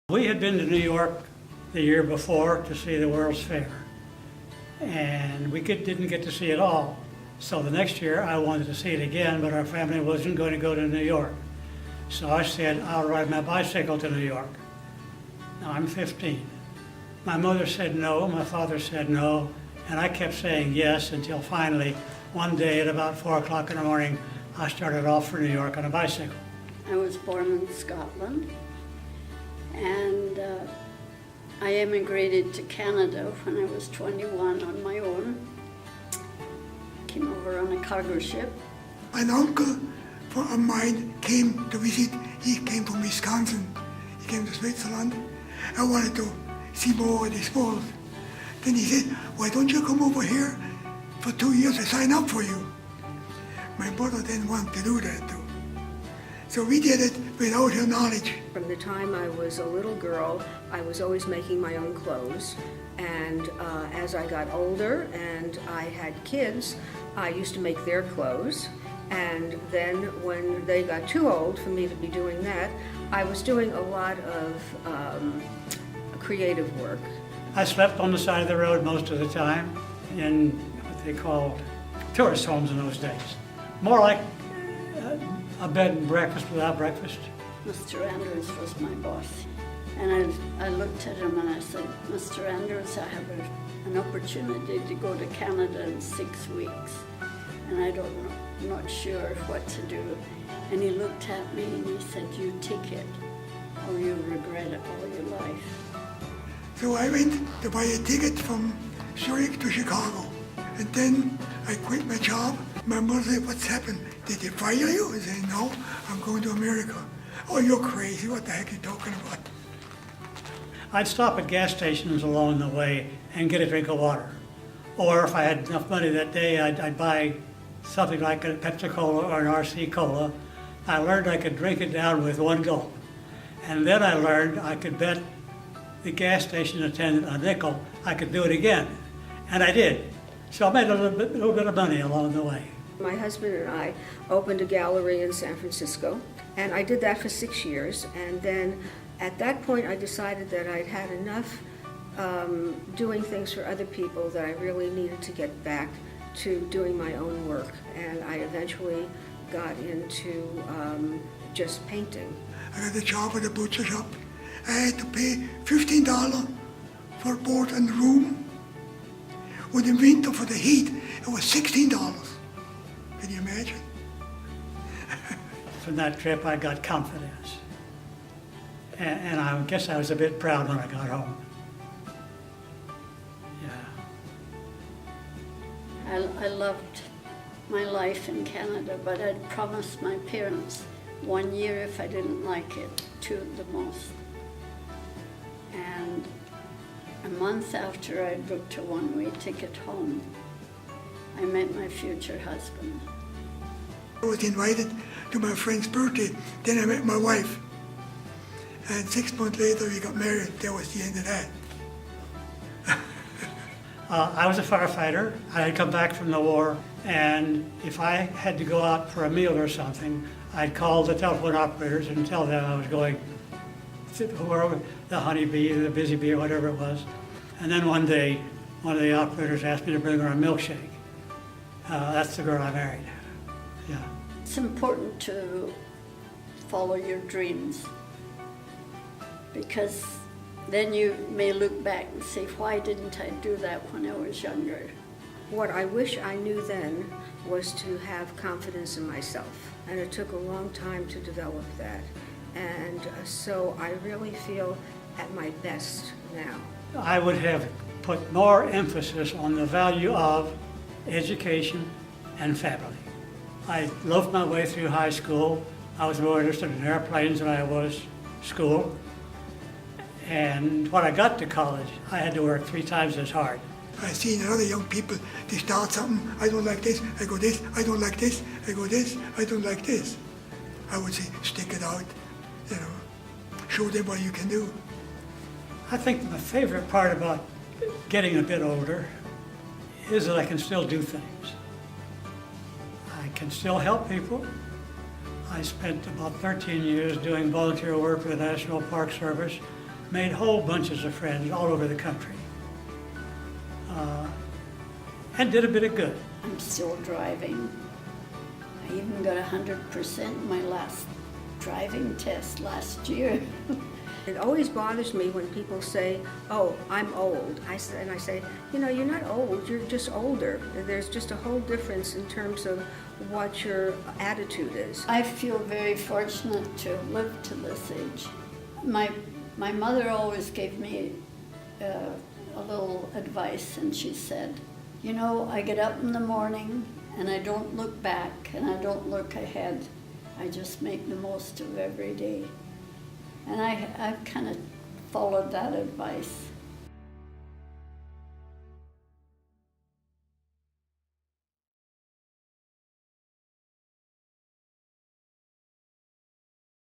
We had been to New York the year before to see the World's Fair, and we didn't get to see it all. So the next year I wanted to see it again, but our family wasn't going to go to New York. So I said, I'll ride my bicycle to New York. Now I'm 15. My mother said no, my father said no, and I kept saying yes until finally one day at about 4 o'clock in the morning, I started off for New York on a bicycle. I was born in Scotland, and I emigrated to Canada when I was 21 on my own. Came over on a cargo ship. An uncle of mine came to visit. He came from Wisconsin. He came to Switzerland. I wanted to see more of the sport. Then he said, why don't you come over here for 2 years to sign up for you? My brother didn't want to do that too. So we did it without her knowledge. From the time I was a little girl, I was always making my own clothes. And as I got older and I had kids, I used to make their clothes. And then when they got too old for me to be doing that, I was doing a lot of creative work. I slept on the side of the road most of the time in what they called tourist homes in those days. More like a bed and breakfast without breakfast. Mr. Andrews was my boss. And I looked at him and I said, Mr. Andrews, I have an opportunity to go to Canada in 6 weeks. And I'm not sure what to do. And he looked at me and he said, you take it or you'll regret it all your life. So I went to buy a ticket from Zurich to Chicago. And then I quit my job. My mother said, what's happened? Did they fire you? I said, no, I'm going to America. Oh, you're crazy. What the heck are you talking about? I'd stop at gas stations along the way and get a drink of water. Or if I had enough money that day, I'd buy something like a Pepsi Cola or an RC Cola. I learned I could drink it down with one gulp. And then I learned I could bet the gas station attendant a nickel I could do it again. And I did. So I made a little bit of money along the way. My husband and I opened a gallery in San Francisco, and I did that for 6 years. And then at that point, I decided that I'd had enough doing things for other people, that I really needed to get back to doing my own work. And I eventually got into just painting. I got a job at a butcher shop. I had to pay $15 for board and room. When in winter for the heat, it was $16. Can you imagine? From that trip, I got confidence. And I guess I was a bit proud when I got home. Yeah. I loved my life in Canada, but I'd promised my parents 1 year if I didn't like it, 2 at the most. And a month after I'd booked a one-way ticket home, I met my future husband. I was invited to my friend's birthday. Then I met my wife. And 6 months later, we got married. That was the end of that. I was a firefighter. I had come back from the war, and if I had to go out for a meal or something, I'd call the telephone operators and tell them I was going to whoever, the honeybee, the busy bee, or whatever it was. And then one day, one of the operators asked me to bring her a milkshake. That's the girl I married. Yeah. It's important to follow your dreams, because then you may look back and say, why didn't I do that when I was younger? What I wish I knew then was to have confidence in myself. And it took a long time to develop that. And so I really feel at my best now. I would have put more emphasis on the value of education and family. I loafed my way through high school. I was more interested in airplanes than I was school. And when I got to college, I had to work 3 times as hard. I've seen other young people, they start something, I don't like this, I go this, I don't like this, I go this, I don't like this. I would say, stick it out, you know, show them what you can do. I think my favorite part about getting a bit older is that I can still do things. I can still help people. I spent about 13 years doing volunteer work for the National Park Service. made whole bunches of friends all over the country, and did a bit of good. I'm still driving. I even got 100% in my last driving test last year. It always bothers me when people say, "Oh, I'm old." I say, you know, you're not old, you're just older. There's just a whole difference in terms of what your attitude is. I feel very fortunate to have lived to this age. My mother always gave me a little advice, and she said, you know, I get up in the morning and I don't look back and I don't look ahead. I just make the most of every day. And I've kind of followed that advice.